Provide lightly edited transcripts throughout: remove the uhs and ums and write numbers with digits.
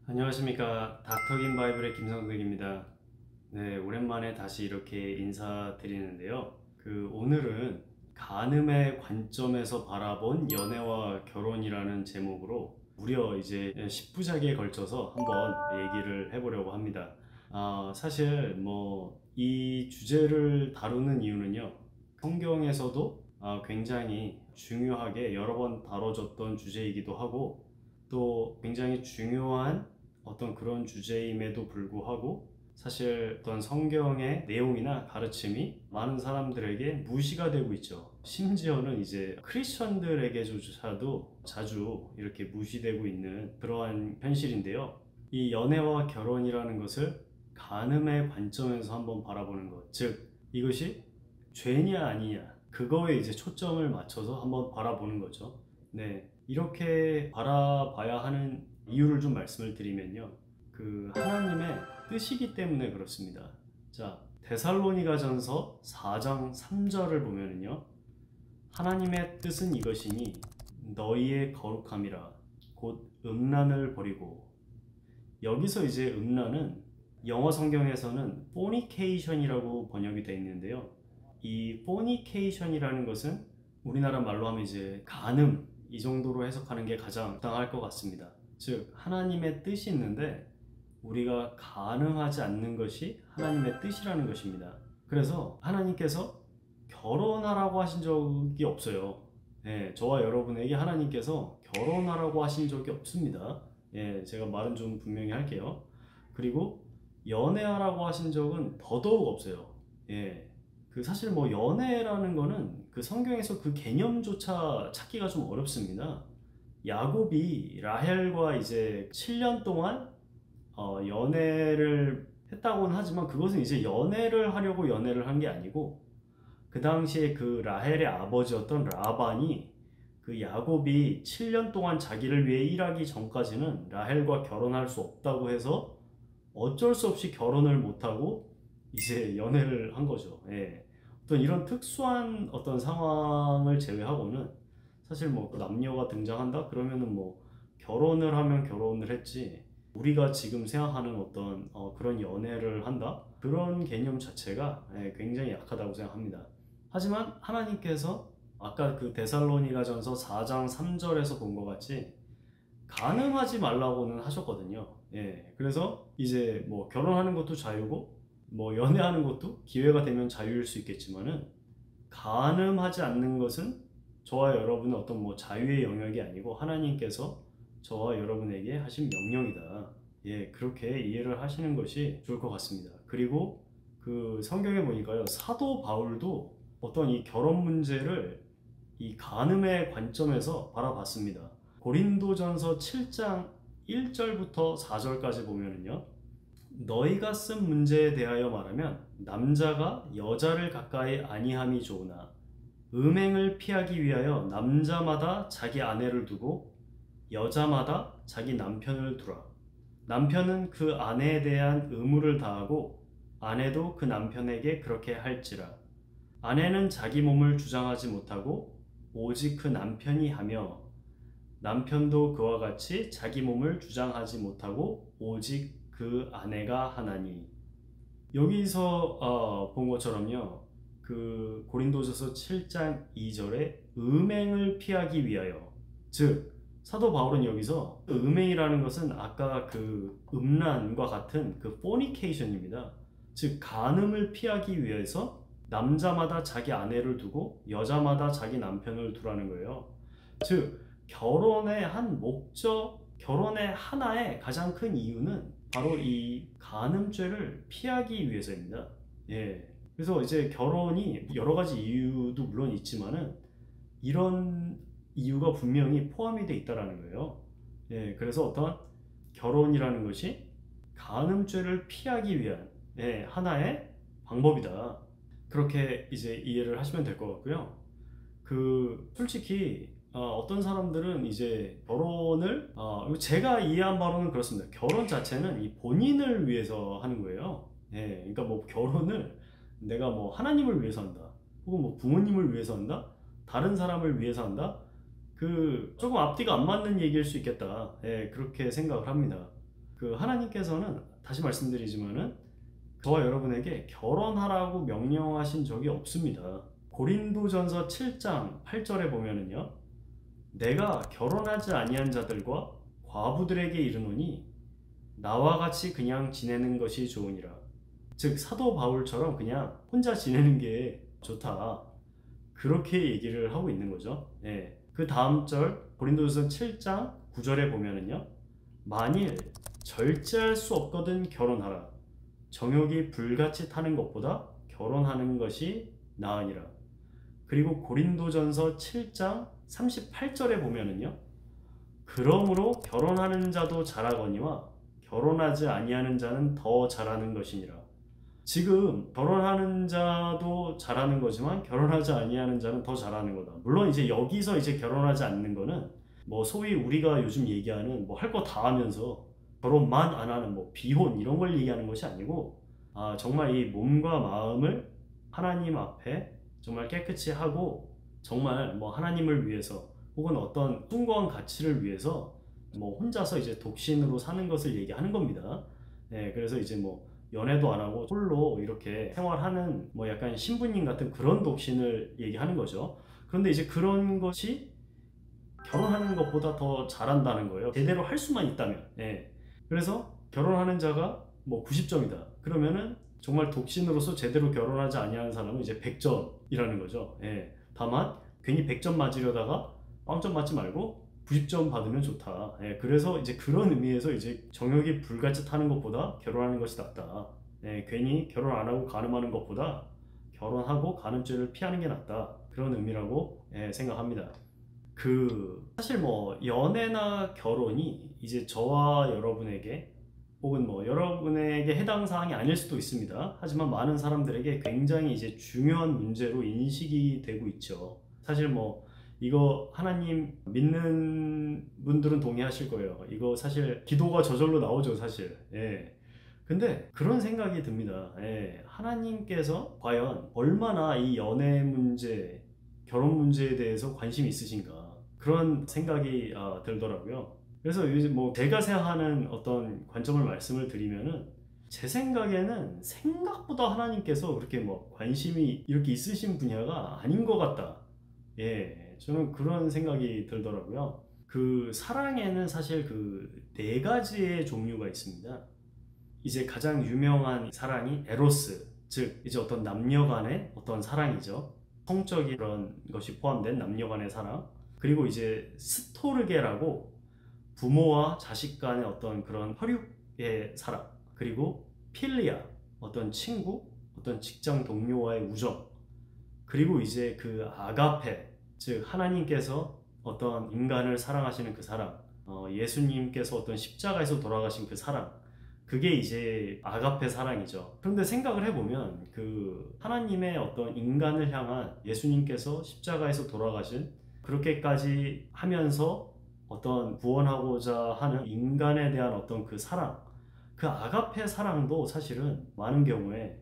안녕하십니까. 닥터긴 바이블의 김성덕입니다. 네, 오랜만에 다시 이렇게 인사드리는데요. 오늘은 간음의 관점에서 바라본 연애와 결혼이라는 제목으로 무려 이제 10부작에 걸쳐서 한번 얘기를 해보려고 합니다. 사실 이 주제를 다루는 이유는요, 성경에서도 굉장히 중요하게 여러 번 다뤄졌던 주제이기도 하고, 또 굉장히 중요한 어떤 그런 주제임에도 불구하고 사실 어떤 성경의 내용이나 가르침이 많은 사람들에게 무시가 되고 있죠. 심지어는 이제 크리스천들에게조차도 자주 이렇게 무시되고 있는 그러한 현실인데요. 이 연애와 결혼이라는 것을 간음의 관점에서 한번 바라보는 것, 즉 이것이 죄냐 아니냐, 그거에 이제 초점을 맞춰서 한번 바라보는 거죠. 네, 이렇게 바라봐야 하는 이유를 좀 말씀을 드리면요, 하나님의 뜻이기 때문에 그렇습니다. 자, 데살로니가전서 4장 3절을 보면은요, 하나님의 뜻은 이것이니 너희의 거룩함이라 곧 음란을 버리고. 여기서 이제 음란은 영어 성경에서는 fornication이라고 번역이 되어 있는데요, 이 fornication이라는 것은 우리나라 말로 하면 이제 간음, 이 정도로 해석하는 게 가장 적당할 것 같습니다. 즉, 하나님의 뜻이 있는데 우리가 간음하지 않는 것이 하나님의 뜻이라는 것입니다. 그래서 하나님께서 결혼하라고 하신 적이 없어요. 예, 저와 여러분에게 하나님께서 결혼하라고 하신 적이 없습니다. 예, 제가 말은 좀 분명히 할게요. 그리고 연애하라고 하신 적은 더더욱 없어요. 예, 사실 연애라는 거는 성경에서 그 개념조차 찾기가 좀 어렵습니다. 야곱이 라헬과 이제 7년 동안 연애를 했다고는 하지만 그것은 이제 연애를 하려고 연애를 한 게 아니고, 그 당시에 라헬의 아버지였던 라반이 야곱이 7년 동안 자기를 위해 일하기 전까지는 라헬과 결혼할 수 없다고 해서 어쩔 수 없이 결혼을 못하고 이제 연애를 한 거죠. 예. 어떤 이런 특수한 어떤 상황을 제외하고는 사실 남녀가 등장한다 그러면은 결혼을 하면 결혼을 했지, 우리가 지금 생각하는 어떤 그런 연애를 한다, 그런 개념 자체가 굉장히 약하다고 생각합니다. 하지만 하나님께서 아까 데살로니가전서 4장 3절에서 본 것 같이 간음하지 말라고는 하셨거든요. 예, 그래서 이제 결혼하는 것도 자유고 연애하는 것도 기회가 되면 자유일 수 있겠지만은, 간음하지 않는 것은 저와 여러분의 어떤 자유의 영역이 아니고 하나님께서 저와 여러분에게 하신 명령이다. 예, 그렇게 이해를 하시는 것이 좋을 것 같습니다. 그리고 성경에 보니까요, 사도 바울도 어떤 이 결혼 문제를 이 간음의 관점에서 바라봤습니다. 고린도전서 7장 1절부터 4절까지 보면은요, 너희가 쓴 문제에 대하여 말하면 남자가 여자를 가까이 아니함이 좋으나 음행을 피하기 위하여 남자마다 자기 아내를 두고 여자마다 자기 남편을 두라. 남편은 그 아내에 대한 의무를 다하고 아내도 그 남편에게 그렇게 할지라. 아내는 자기 몸을 주장하지 못하고 오직 그 남편이 하며, 남편도 그와 같이 자기 몸을 주장하지 못하고 오직 그 아내가 하나니. 여기서 본 것처럼요, 고린도전서 7장 2절에 음행을 피하기 위하여, 즉 사도 바울은 여기서 음행이라는 것은 아까 음란과 같은 fornication입니다. 즉 간음을 피하기 위해서 남자마다 자기 아내를 두고 여자마다 자기 남편을 두라는 거예요. 즉 결혼의 한 목적, 결혼의 하나의 가장 큰 이유는 바로 이 간음죄를 피하기 위해서입니다. 예. 그래서 이제 결혼이 여러 가지 이유도 물론 있지만은 이런 이유가 분명히 포함이 돼 있다라는 거예요. 예. 그래서 어떤 결혼이라는 것이 간음죄를 피하기 위한 하나의 방법이다. 그렇게 이제 이해를 하시면 될 것 같고요. 솔직히 어떤 사람들은 이제 결혼을 제가 이해한 바로는 그렇습니다. 결혼 자체는 이 본인을 위해서 하는 거예요. 예, 그러니까 결혼을 내가 하나님을 위해서 한다, 혹은 뭐 부모님을 위해서 한다? 다른 사람을 위해서 한다? 그 조금 앞뒤가 안 맞는 얘기일 수 있겠다. 예, 그렇게 생각을 합니다. 그 하나님께서는 다시 말씀드리지만은 저와 여러분에게 결혼하라고 명령하신 적이 없습니다. 고린도전서 7장 8절에 보면은요. 내가 결혼하지 아니한 자들과 과부들에게 이르노니 나와 같이 그냥 지내는 것이 좋으니라. 즉 사도 바울처럼 그냥 혼자 지내는 게 좋다. 그렇게 얘기를 하고 있는 거죠. 예. 그 다음 절 고린도전서 7장 9절에 보면은요. 만일 절제할 수 없거든 결혼하라. 정욕이 불같이 타는 것보다 결혼하는 것이 나으니라. 그리고 고린도전서 7장 38절에 보면은요. 그러므로 결혼하는 자도 잘하거니와 결혼하지 아니하는 자는 더 잘하는 것이니라. 지금 결혼하는 자도 잘하는 거지만 결혼하지 아니하는 자는 더 잘하는 거다. 물론 이제 여기서 이제 결혼하지 않는 거는 뭐 소위 우리가 요즘 얘기하는 뭐 할 거 다 하면서 결혼만 안 하는 뭐 비혼 이런 걸 얘기하는 것이 아니고 정말 이 몸과 마음을 하나님 앞에 정말 깨끗이 하고 정말 뭐 하나님을 위해서 혹은 어떤 숭고한 가치를 위해서 뭐 혼자서 이제 독신으로 사는 것을 얘기하는 겁니다. 네, 그래서 이제 뭐 연애도 안 하고 홀로 이렇게 생활하는 뭐 약간 신부님 같은 그런 독신을 얘기하는 거죠. 그런데 이제 그런 것이 결혼하는 것보다 더 잘한다는 거예요. 제대로 할 수만 있다면. 예. 그래서 결혼하는 자가 뭐 90점이다. 그러면은 정말 독신으로서 제대로 결혼하지 아니하는 사람은 이제 100점이라는 거죠. 예. 다만 괜히 100점 맞으려다가 빵점 맞지 말고 90점 받으면 좋다. 예. 그래서 이제 그런 의미에서 이제 정욕이 불같이 타는 것보다 결혼하는 것이 낫다. 예. 괜히 결혼 안 하고 간음하는 것보다 결혼하고 간음죄를 피하는 게 낫다. 그런 의미라고 생각합니다. 사실 뭐 연애나 결혼이 이제 저와 여러분에게 혹은 뭐 여러분에게 해당 사항이 아닐 수도 있습니다. 하지만 많은 사람들에게 굉장히 이제 중요한 문제로 인식이 되고 있죠. 사실 뭐 이거 하나님 믿는 분들은 동의하실 거예요. 이거 사실 기도가 저절로 나오죠, 사실. 예. 근데 그런 생각이 듭니다. 예. 하나님께서 과연 얼마나 이 연애 문제, 결혼 문제에 대해서 관심이 있으신가 그런 생각이 들더라고요. 그래서 요즘 뭐 제가 생각하는 어떤 관점을 말씀을 드리면은 제 생각에는 생각보다 하나님께서 그렇게 뭐 관심이 이렇게 있으신 분야가 아닌 것 같다. 예, 저는 그런 생각이 들더라고요. 그 사랑에는 사실 그 네 가지의 종류가 있습니다. 이제 가장 유명한 사랑이 에로스, 즉 이제 어떤 남녀 간의 어떤 사랑이죠. 성적인 그런 것이 포함된 남녀 간의 사랑. 그리고 이제 스토르게라고 부모와 자식 간의 어떤 그런 혈육의 사랑. 그리고 필리아, 어떤 친구, 어떤 직장 동료와의 우정. 그리고 이제 그 아가페, 즉 하나님께서 어떤 인간을 사랑하시는 그 사랑, 예수님께서 어떤 십자가에서 돌아가신 그 사랑, 그게 이제 아가페 사랑이죠. 그런데 생각을 해보면 그 하나님의 어떤 인간을 향한 예수님께서 십자가에서 돌아가신 그렇게까지 하면서 어떤 구원하고자 하는 인간에 대한 어떤 그 사랑, 그 아가페 사랑도 사실은 많은 경우에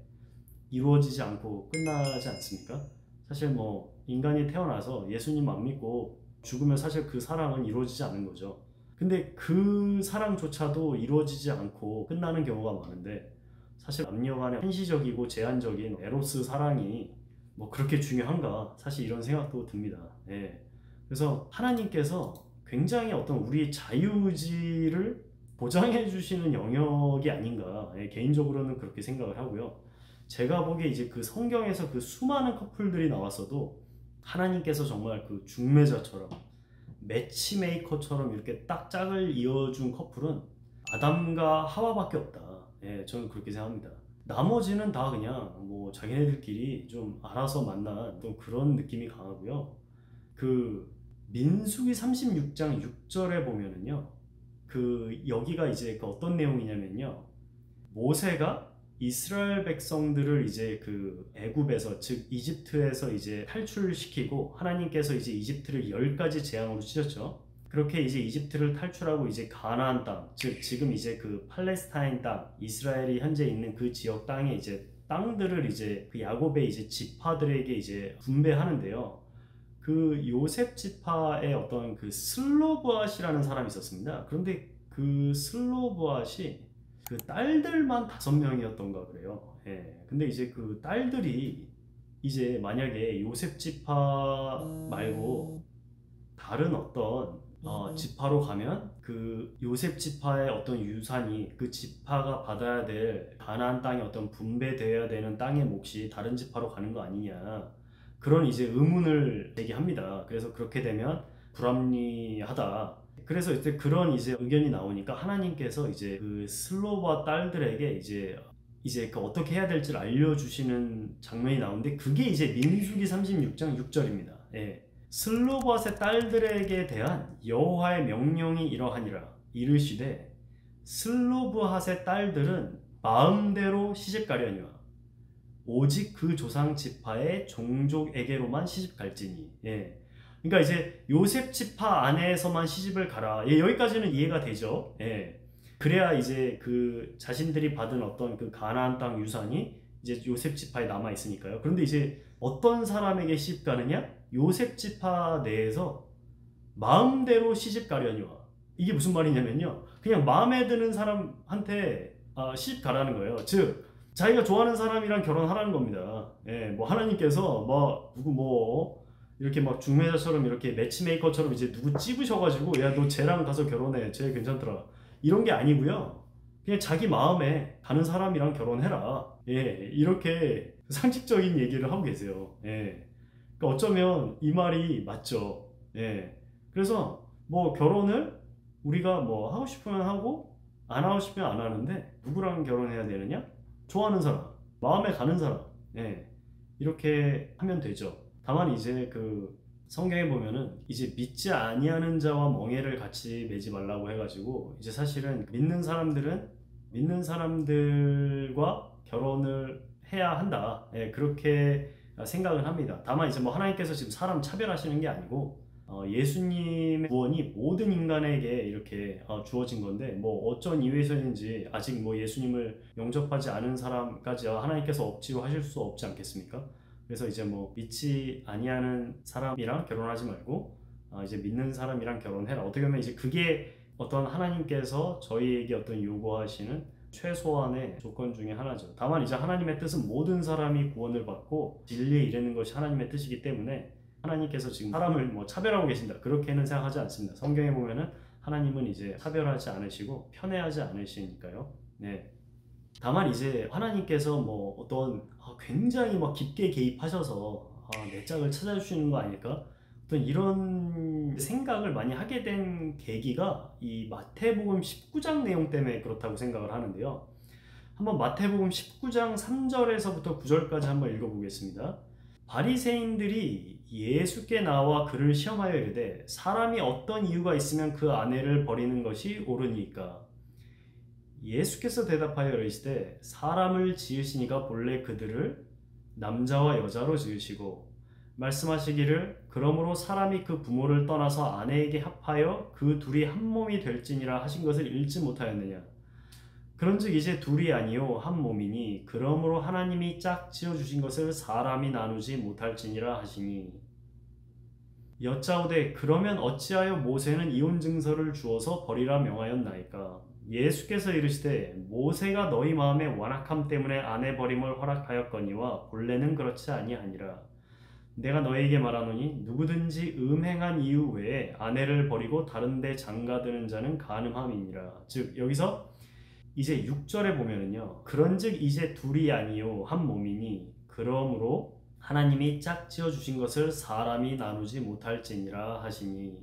이루어지지 않고 끝나지 않습니까? 사실 뭐 인간이 태어나서 예수님 안 믿고 죽으면 사실 그 사랑은 이루어지지 않는 거죠. 근데 그 사랑조차도 이루어지지 않고 끝나는 경우가 많은데 사실 남녀 간의 한시적이고 제한적인 에로스 사랑이 뭐 그렇게 중요한가 사실 이런 생각도 듭니다. 예. 그래서 하나님께서 굉장히 어떤 우리 자유의지를 보장해 주시는 영역이 아닌가 개인적으로는 그렇게 생각을 하고요. 제가 보기에 이제 그 성경에서 그 수많은 커플들이 나왔어도 하나님께서 정말 그 중매자처럼 매치메이커처럼 이렇게 딱 짝을 이어준 커플은 아담과 하와밖에 없다. 예, 저는 그렇게 생각합니다. 나머지는 다 그냥 뭐 자기네들끼리 좀 알아서 만난 좀 그런 느낌이 강하고요. 그 민수기 36장 6절에 보면은요. 그 여기가 이제 그 어떤 내용이냐면요. 모세가 이스라엘 백성들을 이제 그 애굽에서 즉 이집트에서 이제 탈출시키고 하나님께서 이제 이집트를 10가지 재앙으로 치셨죠. 그렇게 이제 이집트를 탈출하고 이제 가나안 땅, 즉 지금 이제 그 팔레스타인 땅, 이스라엘이 현재 있는 그 지역 땅에 이제 땅들을 이제 그 야곱의 이제 지파들에게 이제 분배하는데요. 그 요셉 지파의 어떤 그 슬로브앗이라는 사람이 있었습니다. 그런데 그 슬로브앗이 그 딸들만 5명이었던가 그래요. 예. 근데 이제 그 딸들이 이제 만약에 요셉 지파 말고 다른 어떤 지파로 가면 그 요셉 지파의 어떤 유산이 그 지파가 받아야 될 가나안 땅에 어떤 분배되어야 되는 땅의 몫이 다른 지파로 가는 거 아니냐, 그런 이제 의문을 제기합니다. 그래서 그렇게 되면 불합리하다. 그래서 이제 그런 이제 의견이 나오니까 하나님께서 이제 그 슬로바 딸들에게 이제 그 어떻게 해야 될지를 알려주시는 장면이 나오는데, 그게 이제 민수기 36장 6절입니다. 예. 슬로밧의 딸들에게 대한 여호와의 명령이 이러하니라. 이르시되 슬로브핫의 딸들은 마음대로 시집가려니와 오직 그 조상 지파의 종족에게로만 시집갈지니. 예. 그러니까 이제 요셉 지파 안에서만 시집을 가라. 예, 여기까지는 이해가 되죠. 예. 그래야 이제 그 자신들이 받은 어떤 그 가나안 땅 유산이 이제 요셉 지파에 남아 있으니까요. 그런데 이제 어떤 사람에게 시집 가느냐? 요셉 지파 내에서 마음대로 시집 가려니와. 이게 무슨 말이냐면요, 그냥 마음에 드는 사람한테 시집 가라는 거예요. 즉 자기가 좋아하는 사람이랑 결혼하라는 겁니다. 예, 뭐 하나님께서 뭐 누구 뭐 이렇게 막 중매자처럼 이렇게 매치메이커처럼 이제 누구 찝으셔가지고 야 너 쟤랑 가서 결혼해, 쟤 괜찮더라, 이런 게 아니고요. 그냥 자기 마음에 가는 사람이랑 결혼해라. 예, 이렇게 상식적인 얘기를 하고 계세요. 예, 그러니까 어쩌면 이 말이 맞죠. 예, 그래서 뭐 결혼을 우리가 뭐 하고 싶으면 하고 안 하고 싶으면 안 하는데, 누구랑 결혼해야 되느냐? 좋아하는 사람, 마음에 가는 사람. 예, 이렇게 하면 되죠. 다만 이제 그 성경에 보면은 이제 믿지 아니하는 자와 멍에를 같이 매지 말라고 해가지고, 이제 사실은 믿는 사람들과 결혼을 해야 한다. 예, 그렇게 생각을 합니다. 다만 이제 뭐 하나님께서 지금 사람 차별하시는 게 아니고 예수님의 구원이 모든 인간에게 이렇게 주어진 건데, 뭐 어쩐 이유에서인지 아직 뭐 예수님을 영접하지 않은 사람까지 하나님께서 억지로 하실 수 없지 않겠습니까? 그래서 이제 뭐 믿지 아니하는 사람이랑 결혼하지 말고 이제 믿는 사람이랑 결혼해라. 어떻게 보면 이제 그게 어떤 하나님께서 저희에게 어떤 요구하시는 최소한의 조건 중에 하나죠. 다만 이제 하나님의 뜻은 모든 사람이 구원을 받고 진리에 이르는 것이 하나님의 뜻이기 때문에 하나님께서 지금 사람을 뭐 차별하고 계신다, 그렇게는 생각하지 않습니다. 성경에 보면은 하나님은 이제 차별하지 않으시고 편애하지 않으시니까요. 네. 다만 이제 하나님께서 뭐 어떤 굉장히 막 깊게 개입하셔서 내 짝을 찾아주시는 거 아닐까? 어떤 이런 생각을 많이 하게 된 계기가 이 마태복음 19장 내용 때문에 그렇다고 생각을 하는데요. 한번 마태복음 19장 3절에서부터 9절까지 한번 읽어보겠습니다. 바리새인들이 예수께 나와 그를 시험하여 이르되 사람이 어떤 이유가 있으면 그 아내를 버리는 것이 옳으니까? 예수께서 대답하여 이르시되 사람을 지으시니가 본래 그들을 남자와 여자로 지으시고 말씀하시기를 그러므로 사람이 그 부모를 떠나서 아내에게 합하여 그 둘이 한 몸이 될지니라 하신 것을 읽지 못하였느냐? 그런즉 이제 둘이 아니요 한 몸이니 그러므로 하나님이 짝 지어주신 것을 사람이 나누지 못할지니라 하시니, 여짜오되 그러면 어찌하여 모세는 이혼 증서를 주어서 버리라 명하였나이까? 예수께서 이르시되 모세가 너희 마음의 완악함 때문에 아내 버림을 허락하였거니와 본래는 그렇지 아니하니라. 내가 너희에게 말하노니 누구든지 음행한 이유 외에 아내를 버리고 다른 데 장가드는 자는 간음함이니라. 즉 여기서 이제 6절에 보면은요, 그런즉 이제 둘이 아니요 한 몸이니 그러므로 하나님이 짝 지어 주신 것을 사람이 나누지 못할지니라 하시니.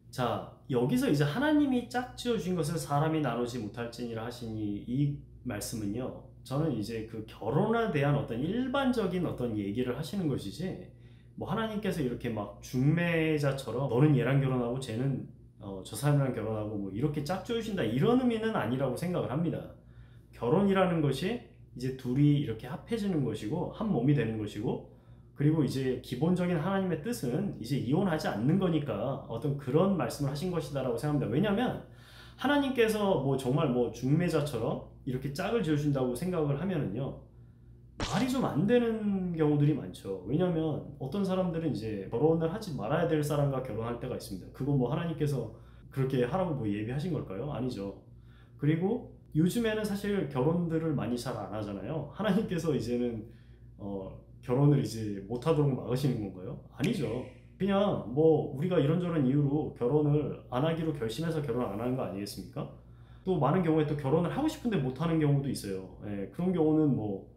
자, 여기서 이제 하나님이 짝 지어 주신 것을 사람이 나누지 못할지니라 하시니, 이 말씀은요, 저는 이제 그 결혼에 대한 어떤 일반적인 어떤 얘기를 하시는 것이지, 뭐 하나님께서 이렇게 막 중매자처럼 너는 얘랑 결혼하고 쟤는 저 사람이랑 결혼하고 뭐 이렇게 짝 지어주신다, 이런 의미는 아니라고 생각을 합니다. 결혼이라는 것이 이제 둘이 이렇게 합해지는 것이고 한 몸이 되는 것이고, 그리고 이제 기본적인 하나님의 뜻은 이제 이혼하지 않는 거니까 어떤 그런 말씀을 하신 것이다라고 생각합니다. 왜냐하면 하나님께서 뭐 정말 뭐 중매자처럼 이렇게 짝을 지어준다고 생각을 하면은요, 말이 좀 안 되는 경우들이 많죠. 왜냐하면 어떤 사람들은 이제 결혼을 하지 말아야 될 사람과 결혼할 때가 있습니다. 그건 뭐 하나님께서 그렇게 하라고 뭐 예비하신 걸까요? 아니죠. 그리고 요즘에는 사실 결혼들을 많이 잘 안 하잖아요. 하나님께서 이제는 결혼을 이제 못하도록 막으시는 건가요? 아니죠. 그냥 뭐 우리가 이런저런 이유로 결혼을 안 하기로 결심해서 결혼 안 하는 거 아니겠습니까? 또 많은 경우에 또 결혼을 하고 싶은데 못 하는 경우도 있어요. 예, 그런 경우는 뭐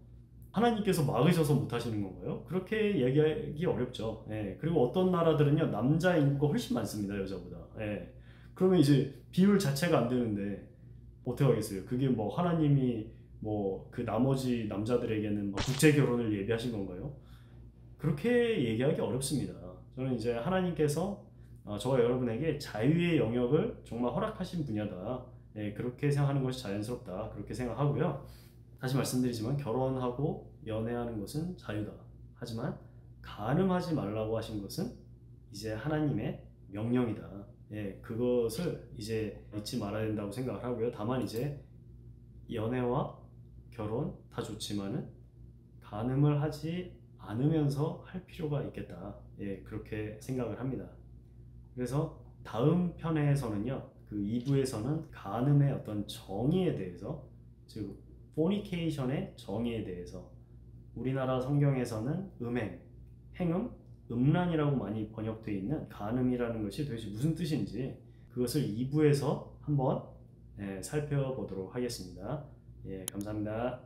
하나님께서 막으셔서 못 하시는 건가요? 그렇게 얘기하기 어렵죠. 예, 그리고 어떤 나라들은요 남자 인구가 훨씬 많습니다 여자보다. 예, 그러면 이제 비율 자체가 안 되는데 어떻게 하겠어요? 그게 뭐 하나님이 뭐 그 나머지 남자들에게는 뭐 국제 결혼을 예비하신 건가요? 그렇게 얘기하기 어렵습니다. 저는 이제 하나님께서 저와 여러분에게 자유의 영역을 정말 허락하신 분야다. 예, 그렇게 생각하는 것이 자연스럽다. 그렇게 생각하고요. 다시 말씀드리지만 결혼하고 연애하는 것은 자유다. 하지만 간음하지 말라고 하신 것은 이제 하나님의 명령이다. 예, 그것을 이제 잊지 말아야 된다고 생각을 하고요. 다만 이제 연애와 결혼 다 좋지만은 간음을 하지 않으면서 할 필요가 있겠다. 예, 그렇게 생각을 합니다. 그래서 다음 편에서는요, 그 2부에서는 간음의 어떤 정의에 대해서, 즉, 포니케이션의 정의에 대해서 우리나라 성경에서는 음행, 행음, 음란이라고 많이 번역되어 있는 간음이라는 것이 도대체 무슨 뜻인지 그것을 2부에서 한번 살펴보도록 하겠습니다. 예, 감사합니다.